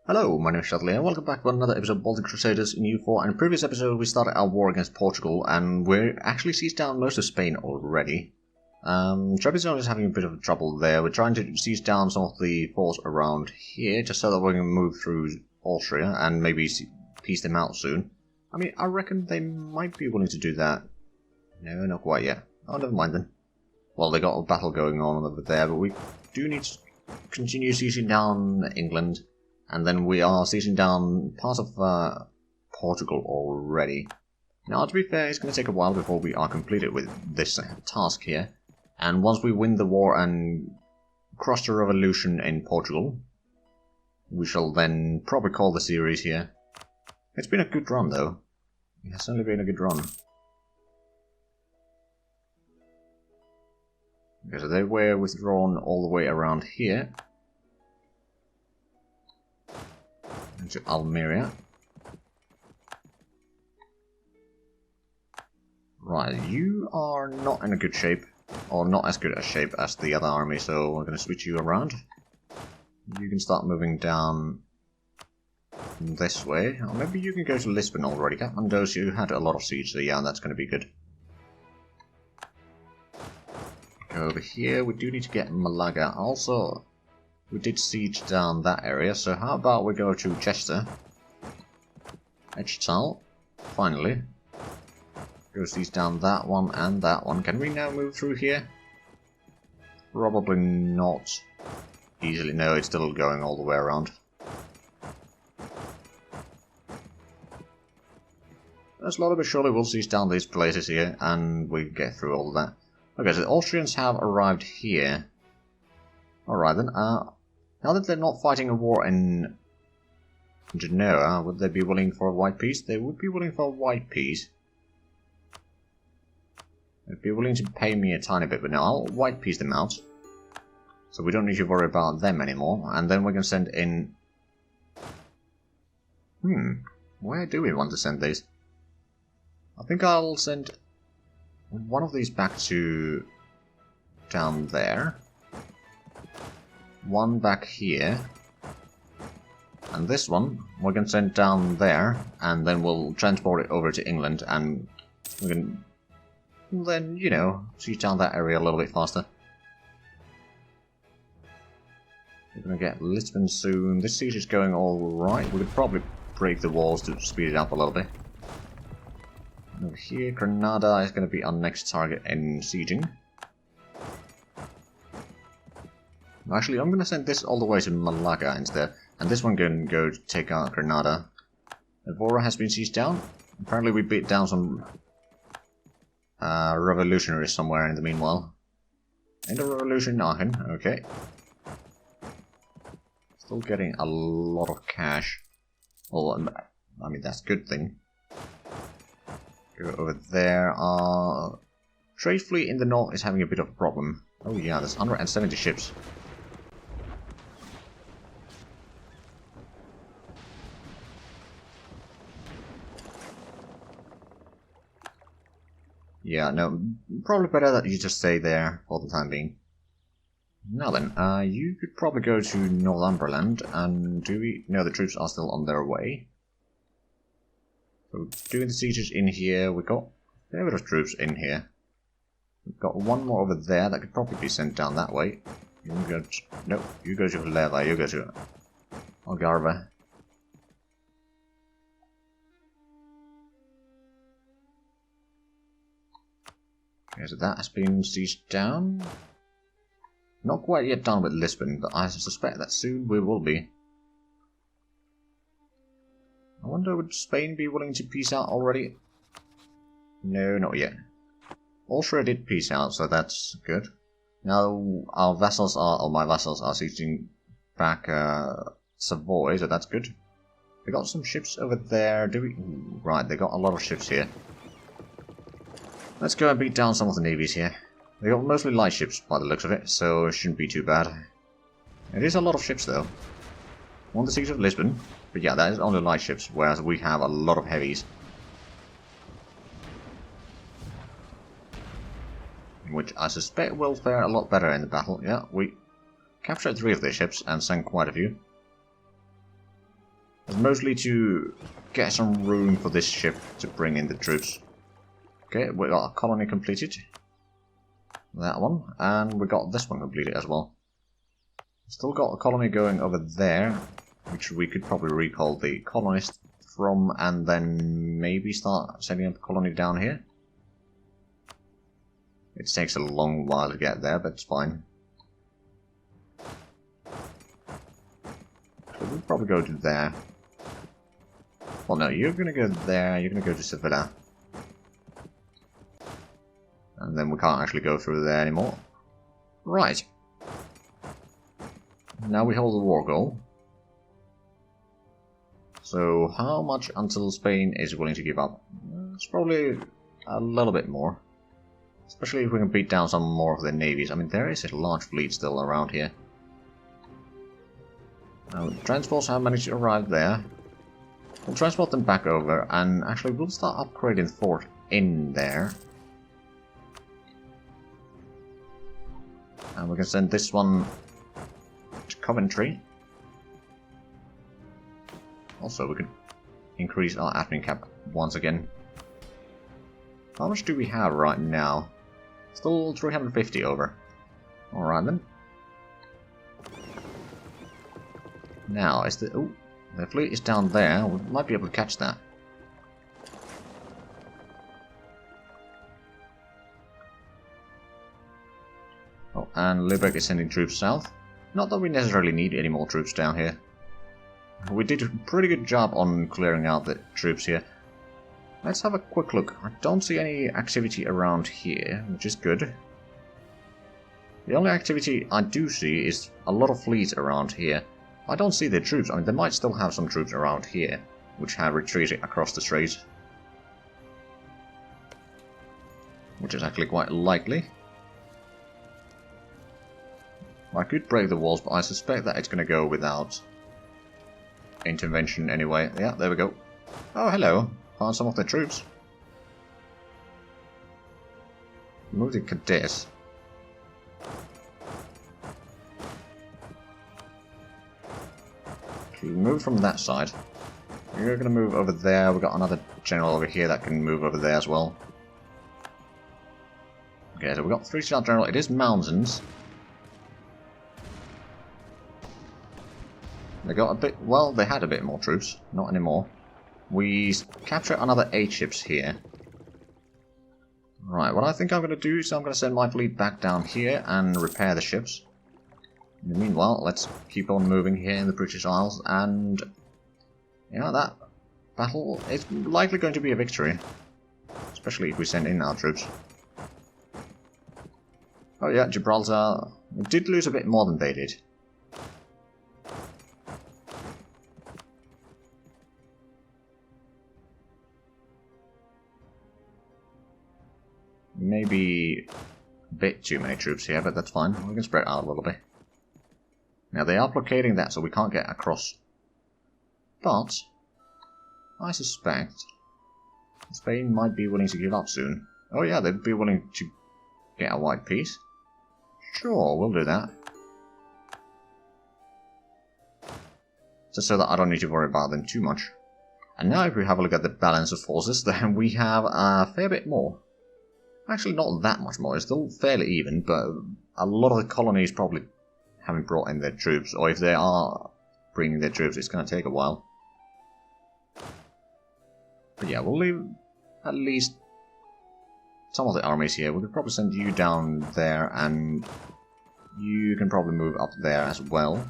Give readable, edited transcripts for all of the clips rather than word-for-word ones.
Hello, my name is Shadley and welcome back to another episode of Baltic Crusaders in EU4. In the previous episode we started our war against Portugal and we're actually sieged down most of Spain already. Trebizond is having a bit of trouble there. We're trying to siege down some of the forts around here just so that we can move through Austria and maybe piece them out soon. I mean, I reckon they might be willing to do that. No, not quite yet. Oh, never mind then. Well, they got a battle going on over there, but we do need to continue sieging down England. And then we are sieging down part of Portugal already. Now, to be fair, it's going to take a while before we are completed with this task here. And once we win the war and crush the revolution in Portugal, we shall then probably call the series here. It's been a good run, though. It has certainly been a good run. Okay, so they were withdrawn all the way around here. Into Almeria. Right, you are not in a good shape, or not as good a shape as the other army, so we're going to switch you around. You can start moving down this way, or maybe you can go to Lisbon already. Kathmandu, you had a lot of siege, so yeah, that's going to be good. Go over here, we do need to get Malaga. Also, we did siege down that area, so how about we go to Chester? Edgetal, finally. Go siege down that one and that one. Can we now move through here? Probably not easily. No, it's still going all the way around. Slowly but surely we'll siege down these places here, and we get through all of that. Okay, so the Austrians have arrived here. Alright then, now that they're not fighting a war in Genoa, would they be willing for a white peace? They would be willing for a white peace. They'd be willing to pay me a tiny bit, but now I'll white peace them out. So we don't need to worry about them anymore. And then we can send in... where do we want to send these? I think I'll send one of these back to down there. One back here, and this one we can send down there, and then we'll transport it over to England, and we can then, you know, siege down that area a little bit faster. We're gonna get Lisbon soon. This siege is going alright. We could probably break the walls to speed it up a little bit. Over here, Granada is gonna be our next target in sieging. Actually, I'm going to send this all the way to Malaga instead, and this one can go to take out Granada. Evora has been sieged down. Apparently we beat down some revolutionaries somewhere in the meanwhile. End of revolution, Aachen, okay. Still getting a lot of cash. Well, I mean, that's a good thing. Go over there. Trade fleet in the north is having a bit of a problem. Oh yeah, there's 170 ships. Yeah, no, probably better that you just stay there for the time being. Now then, you could probably go to Northumberland, and do we... No, the troops are still on their way. So, doing the sieges in here, we've got a fair bit of troops in here. We've got one more over there that could probably be sent down that way. You can go to... No, you go to Leva, you go to Algarve. Okay, so that has been sieged down. Not quite yet done with Lisbon, but I suspect that soon we will be. I wonder, would Spain be willing to peace out already? No, not yet. Austria did peace out, so that's good. Now our vassals are, or my vassals are sieging back Savoy, so that's good. We got some ships over there. Do we? Right, they got a lot of ships here. Let's go and beat down some of the navies here. They got mostly light ships by the looks of it, so it shouldn't be too bad. It is a lot of ships though. On the siege of Lisbon, but yeah, that is only light ships, whereas we have a lot of heavies. Which I suspect will fare a lot better in the battle. Yeah, we captured 3 of their ships and sank quite a few. It's mostly to get some room for this ship to bring in the troops. Okay, we got a colony completed. That one. And we got this one completed as well. Still got a colony going over there, which we could probably recall the colonist from, and then maybe start setting up a colony down here. It takes a long while to get there, but it's fine. So we'll probably go to there. Well, no, you're gonna go there, you're gonna go to Sevilla. And then we can't actually go through there anymore. Right. Now we hold the war goal. So, how much until Spain is willing to give up? It's probably a little bit more. Especially if we can beat down some more of their navies. I mean, there is a large fleet still around here. Transports have managed to arrive there. We'll transport them back over, and actually we'll start upgrading the fort in there. And we can send this one to Coventry. Also, we could increase our admin cap once again. How much do we have right now? Still 350 over. Alright then. Now, is the... oh, the fleet is down there. We might be able to catch that. Oh, and Liberec is sending troops south. Not that we necessarily need any more troops down here. We did a pretty good job on clearing out the troops here. Let's have a quick look. I don't see any activity around here, which is good. The only activity I do see is a lot of fleets around here. I don't see their troops. I mean, they might still have some troops around here, which have retreated across the strait. Which is actually quite likely. I could break the walls, but I suspect that it's going to go without intervention anyway. Yeah, there we go. Oh, hello. Found some of the troops. Move the cadets. Okay, move from that side. You're going to move over there. We've got another general over here that can move over there as well. Okay, so we've got 3-star general. It is mountains. They got a bit... well, they had a bit more troops. Not anymore. We capture another 8 ships here. Right, what I think I'm going to do is I'm going to send my fleet back down here and repair the ships. In the meanwhile, let's keep on moving here in the British Isles, and... yeah, that battle is likely going to be a victory. Especially if we send in our troops. Oh yeah, Gibraltar... we did lose a bit more than they did. Maybe a bit too many troops here, but that's fine. We can spread out a little bit. Now, they are blockading that, so we can't get across. But I suspect Spain might be willing to give up soon. Oh yeah, they'd be willing to get a white peace. Sure, we'll do that. Just so that I don't need to worry about them too much. And now if we have a look at the balance of forces, then we have a fair bit more. Actually, not that much more. It's still fairly even, but a lot of the colonies probably haven't brought in their troops, or if they are bringing their troops, it's going to take a while. But yeah, we'll leave at least some of the armies here. We could probably send you down there, and you can probably move up there as well.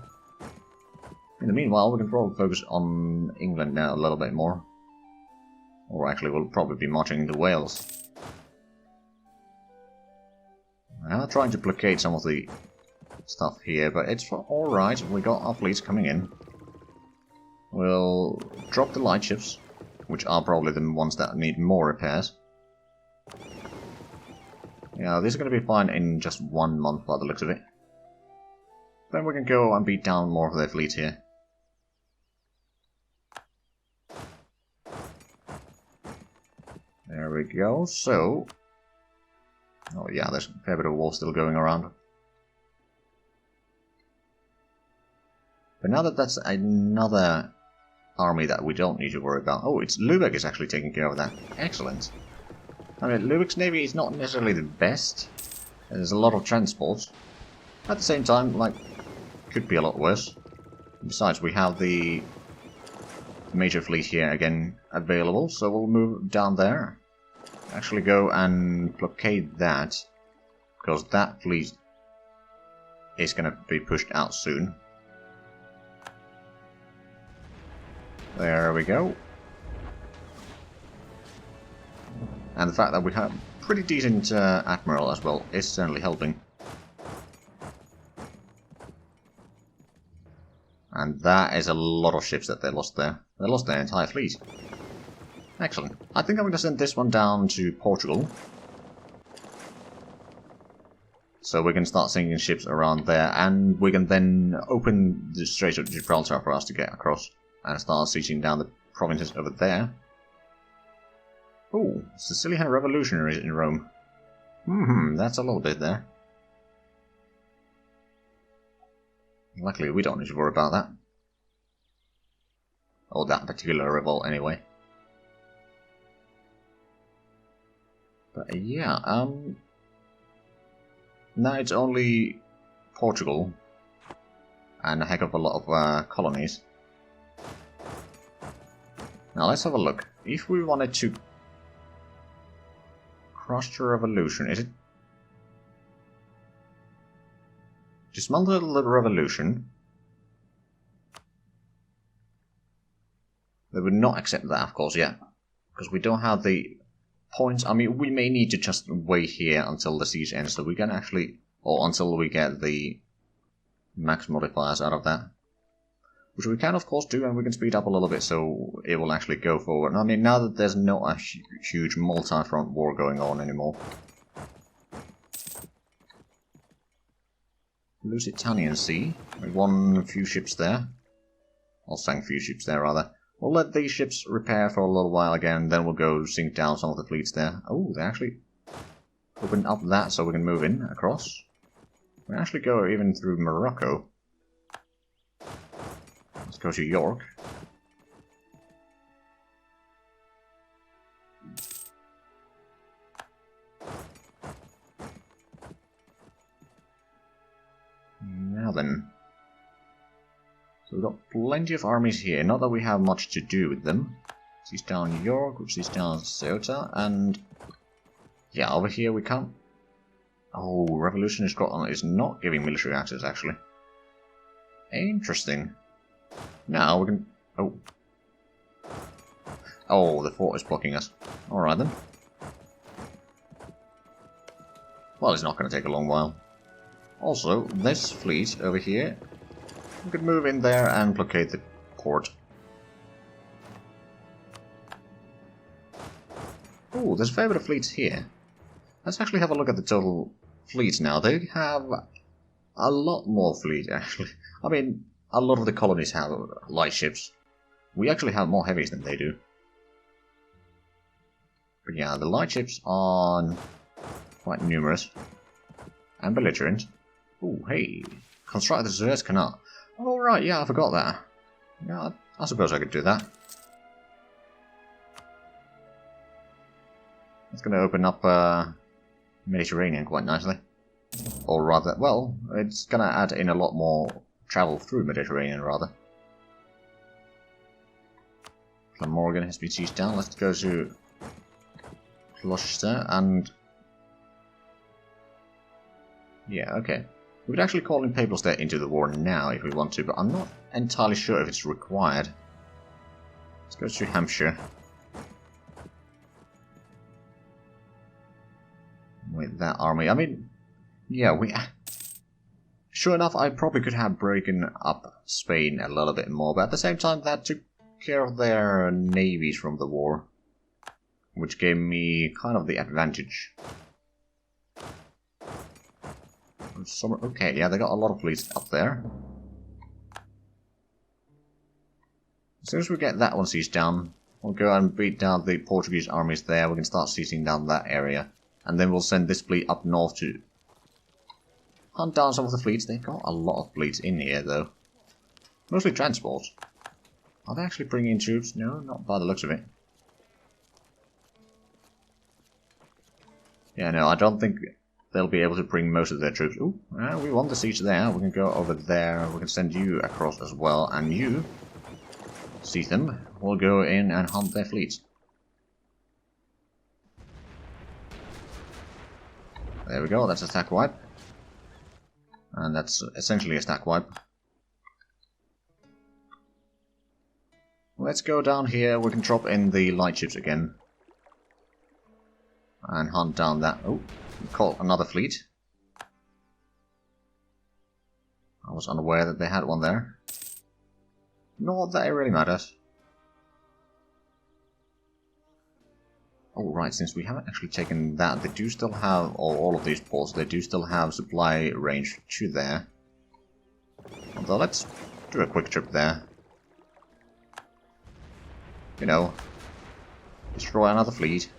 In the meanwhile, we can probably focus on England now a little bit more. Or actually, we'll probably be marching into Wales. I'm trying to blockade some of the stuff here, but it's alright. We got our fleets coming in. We'll drop the light ships, which are probably the ones that need more repairs. Yeah, these are going to be fine in just 1 month by the looks of it. Then we can go and beat down more of their fleet here. There we go, so... oh yeah, there's a fair bit of war still going around. But now that that's another army that we don't need to worry about. Oh, it's Lübeck is actually taking care of that. Excellent. I mean, Lübeck's navy is not necessarily the best. There's a lot of transport. At the same time, like, could be a lot worse. Besides, we have the major fleet here again available, so we'll move down there. Actually go and blockade that, because that fleet is going to be pushed out soon. There we go. And the fact that we have pretty decent admiral as well is certainly helping. And that is a lot of ships that they lost there. They lost their entire fleet. Excellent. I think I'm going to send this one down to Portugal. So we can start sinking ships around there, and we can then open the Strait of Gibraltar for us to get across and start sieging down the provinces over there. Oh, Sicilian revolutionaries in Rome. That's a little bit there. Luckily, we don't need to worry about that. Or that particular revolt, anyway. But yeah, now it's only Portugal and a heck of a lot of colonies. Now let's have a look. If we wanted to crush the revolution, is it? Dismantle the revolution. They would not accept that, of course, yeah. Because we don't have the points. I mean, we may need to just wait here until the siege ends, so we can actually, or until we get the max modifiers out of that. Which we can, of course, do, and we can speed up a little bit so it will actually go forward. I mean, now that there's not a huge multi-front war going on anymore. Lusitanian Sea. We won a few ships there. Or sank a few ships there, rather. We'll let these ships repair for a little while again, then we'll go sink down some of the fleets there. Oh, they actually opened up that so we can move in across. We actually go even through Morocco. Let's go to York. Now then. So we've got plenty of armies here, not that we have much to do with them. Seize down York, we've seized down Ceuta, and yeah, over here we can't. Oh, Revolutionary Scotland is not giving military access, actually. Interesting. Now we can. Oh. Oh, the fort is blocking us. Alright then. Well, it's not going to take a long while. Also, this fleet over here, we could move in there and blockade the port. Oh, there's a fair bit of fleets here. Let's actually have a look at the total fleets now. They have a lot more fleet, actually. I mean, a lot of the colonies have light ships. We actually have more heavies than they do. But yeah, the light ships are quite numerous. And belligerent. Oh, hey. Construct the Suez Canal. Oh, right, yeah, I forgot that. Yeah, I suppose I could do that. It's going to open up Mediterranean quite nicely. Or rather, well, it's going to add in a lot more travel through Mediterranean, rather. Glamorgan has been sieged down. Let's go to Gloucester and... yeah, okay. We could actually call in Papal State into the war now if we want to, but I'm not entirely sure if it's required. Let's go to Hampshire. With that army. I mean, yeah, we... sure enough, I probably could have broken up Spain a little bit more, but at the same time that took care of their navies from the war. Which gave me kind of the advantage. Okay, yeah, they got a lot of fleets up there. As soon as we get that one sieged down, we'll go and beat down the Portuguese armies there. We can start sieging down that area. And then we'll send this fleet up north to hunt down some of the fleets. They've got a lot of fleets in here, though. Mostly transport. Are they actually bringing in troops? No, not by the looks of it. Yeah, no, I don't think they'll be able to bring most of their troops. Ooh, we won the siege there. We can go over there. We can send you across as well. And you, see them, will go in and hunt their fleets. There we go, that's a stack wipe. And that's essentially a stack wipe. Let's go down here. We can drop in the light ships again. And hunt down that... Oh, call another fleet. I was unaware that they had one there. Not that it really matters. Oh right, since we haven't actually taken that, they do still have, or all of these ports, they do still have supply range to there. Although let's do a quick trip there. You know, destroy another fleet.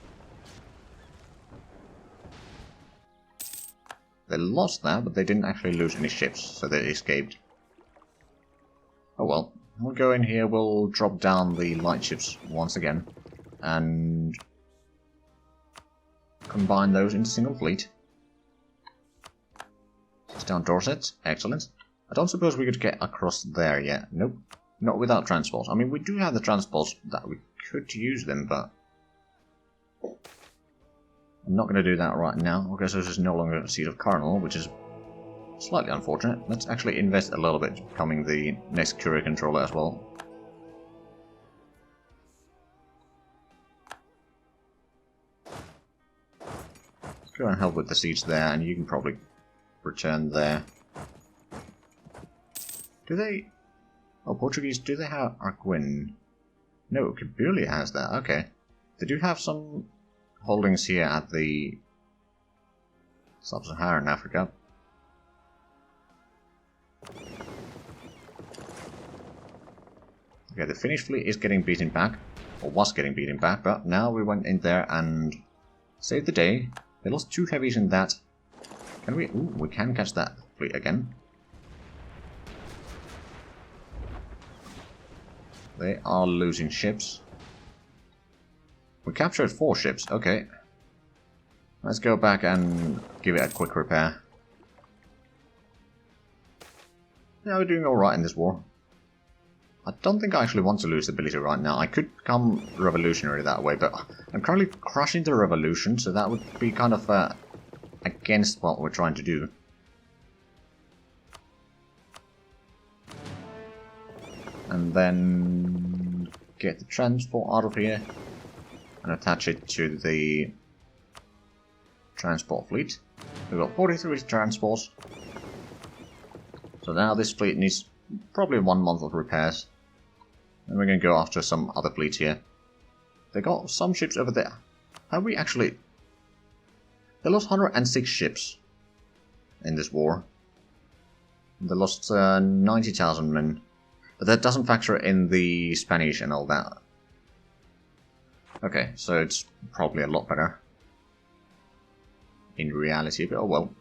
They lost that, but they didn't actually lose any ships, so they escaped. Oh well, we'll go in here, we'll drop down the light ships once again, and combine those into single fleet. It's down Dorset, excellent. I don't suppose we could get across there yet, nope. Not without transports. I mean, we do have the transports that we could use them, but I'm not going to do that right now. Okay, so this is no longer a seat of Cardinal, which is slightly unfortunate. Let's actually invest a little bit, becoming the next courier controller as well. Let's go and help with the siege there, and you can probably return there. Do they... Oh, Portuguese, do they have Arguin? No, Kabylia has that, okay. They do have some holdings here at the Sub-Saharan Africa. Okay, the Finnish fleet is getting beaten back, or was getting beaten back, but now we went in there and saved the day. They lost 2 heavies in that. Can we... Ooh, we can catch that fleet again. They are losing ships. We captured 4 ships, okay. Let's go back and give it a quick repair. Yeah, we're doing alright in this war. I don't think I actually want to lose stability right now. I could become revolutionary that way, but I'm currently crushing the revolution, so that would be kind of against what we're trying to do. And then get the transport out of here and attach it to the transport fleet. We've got 43 transports. So now this fleet needs probably 1 month of repairs. And we're going to go after some other fleets here. They got some ships over there. Have we actually... They lost 106 ships in this war. They lost 90,000 men. But that doesn't factor in the Spanish and all that. Okay, so it's probably a lot better in reality, but oh well.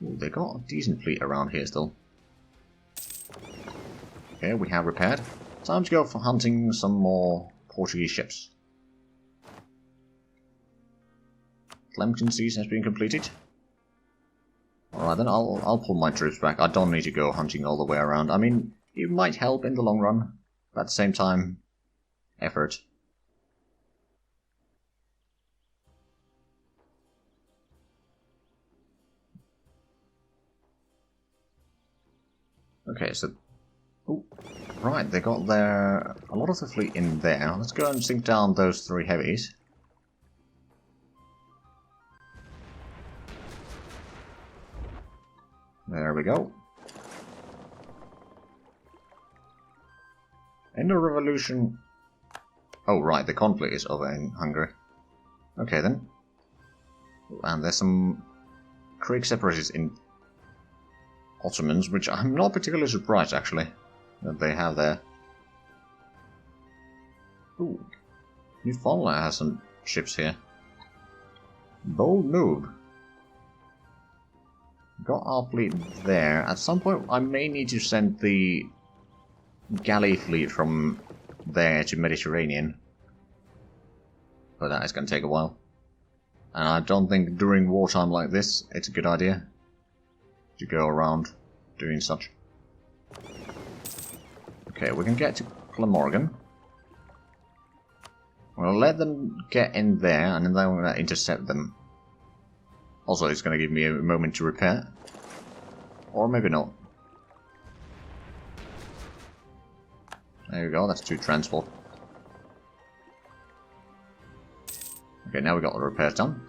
Ooh, they got a decent fleet around here still. Okay, we have repaired. Time to go for hunting some more Portuguese ships. Clemencies has been completed. Alright then, I'll pull my troops back. I don't need to go hunting all the way around. I mean, it might help in the long run, but at the same time, effort. Okay, so... Ooh, right, they got a lot of the fleet in there. Let's go and sink down those 3 heavies. There we go. End of revolution. Oh right, the conflict is over in Hungary. Okay then. And there's some Greek separatists in Ottomans, which I'm not particularly surprised actually that they have there. Ooh, Newfoundland has some ships here. Bold move. Got our fleet there. At some point I may need to send the galley fleet from there to Mediterranean. But that is going to take a while. And I don't think during wartime like this, it's a good idea to go around doing such. Okay, we can get to Glamorgan. We'll let them get in there, and then we're going to intercept them. Also, it's going to give me a moment to repair. Or maybe not. There we go, that's 2 transport. Okay, now we got the repairs done.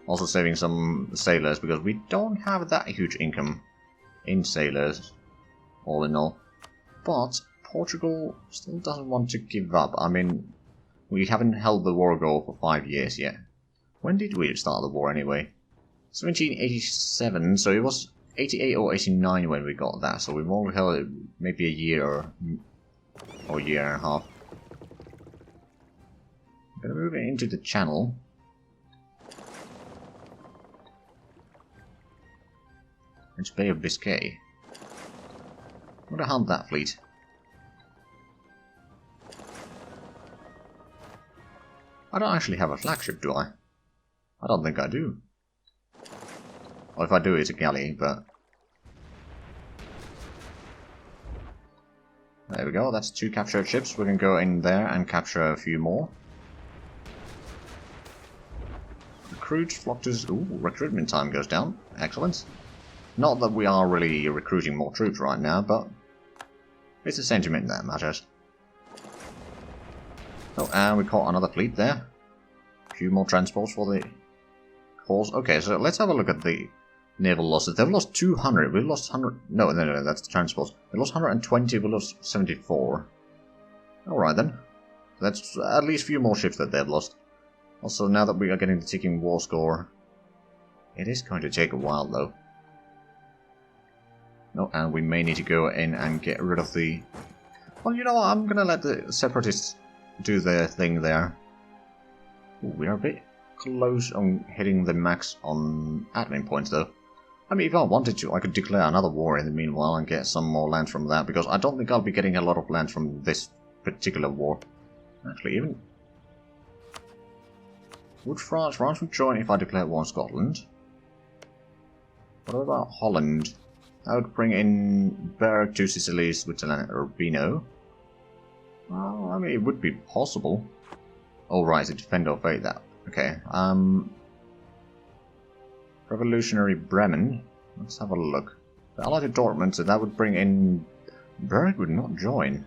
Also saving some sailors, because we don't have that huge income in sailors, all in all. But Portugal still doesn't want to give up. I mean, we haven't held the war goal for 5 years yet. When did we start the war anyway? 1787, so it was 88 or 89 when we got that, so we've only held it maybe a year or a year and a half. I'm gonna move it into the channel. It's Bay of Biscay. I'm gonna hunt that fleet. I don't actually have a flagship, do I? I don't think I do. Or if I do, it's a galley, but... There we go, that's 2 captured ships. We can go in there and capture a few more. Recruit, flotters... Ooh, recruitment time goes down. Excellent. Not that we are really recruiting more troops right now, but... it's the sentiment that matters. Oh, and we caught another fleet there. A few more transports for the cause. Okay, so let's have a look at the naval losses. They've lost 200. We've lost 100. No, that's the transports. We lost 120. We lost 74. Alright then. That's at least a few more ships that they've lost. Also, now that we are getting the ticking war score, it is going to take a while though. No, and we may need to go in and get rid of the... Well, you know what? I'm gonna let the separatists do their thing there. Ooh, we are a bit close on hitting the max on admin points though. I mean, if I wanted to, I could declare another war in the meanwhile and get some more land from that, because I don't think I'll be getting a lot of land from this particular war. Actually, even... Would France would join if I declared war on Scotland? What about Holland? That would bring in Berg, 2 Sicily, Switzerland, and Urbino. Well, I mean, it would be possible. Oh, right, to defend or fate that. Okay, Revolutionary Bremen. Let's have a look. The Allied to Dortmund, so that would bring in... Berg would not join.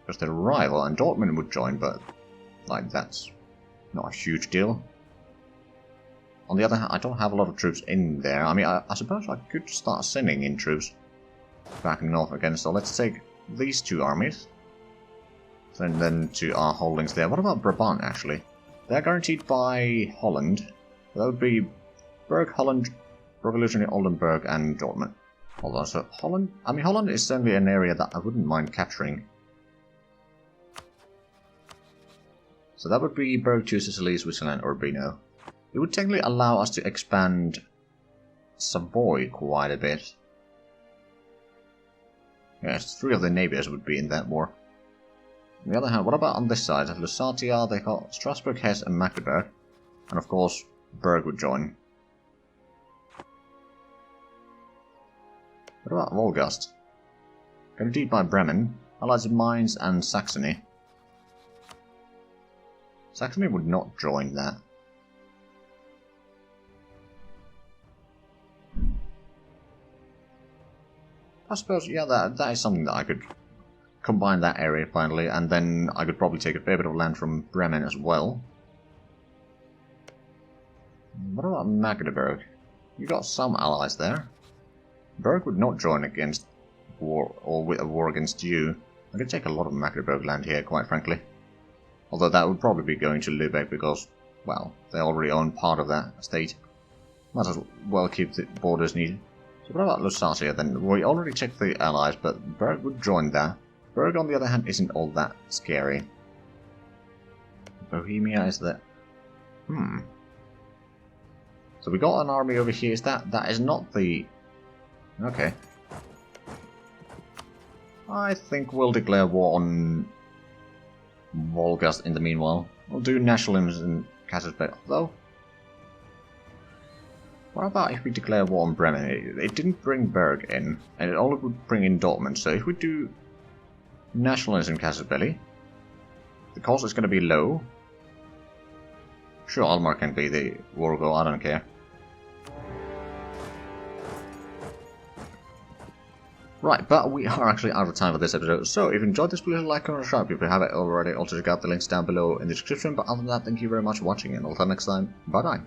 Because they're a rival, and Dortmund would join, but... like, that's not a huge deal. On the other hand, I don't have a lot of troops in there. I mean, I suppose I could start sending in troops back north again, so let's take these 2 armies. Send them to our holdings there. What about Brabant, actually? They're guaranteed by Holland. That would be Berg, Holland, Revolutionary Oldenburg, and Dortmund. Hold on, so Holland... I mean, Holland is certainly an area that I wouldn't mind capturing. So that would be Berg, 2 Sicily, Switzerland, Urbino. It would technically allow us to expand Savoy quite a bit. Yes, 3 of the neighbours would be in that war. On the other hand, what about on this side? Lusatia, they got Strasbourg, Hesse, and Magdeburg. And of course, Berg would join. What about Wolgast? Guaranteed by Bremen, allies of Mainz and Saxony. Saxony would not join that. I suppose, yeah, that is something that I could combine that area finally, and then I could probably take a fair bit of land from Bremen as well. What about Magdeburg? You got some allies there. Berg would not join against war, or with a war against you. I could take a lot of Magdeburg land here, quite frankly. Although that would probably be going to Lübeck because, well, they already own part of that state. Might as well keep the borders neat. So what about Lusatia then? We already checked the allies, but Berg would join that. Berg, on the other hand, isn't all that scary. Bohemia is the... So we got an army over here. Is that is not the... Okay. I think we'll declare war on Volgast in the meanwhile. We'll do nationalism in Cassisbay, though. What about if we declare war on Bremen? It didn't bring Berg in, and it only would bring in Dortmund, so if we do nationalism in Cassisbay, the cost is going to be low. Sure, Almar can be the war goal, I don't care. Right, but we are actually out of time for this episode, so if you enjoyed this, please like, comment, and subscribe if you haven't already. Also check out the links down below in the description, but other than that, thank you very much for watching, and until next time, bye bye.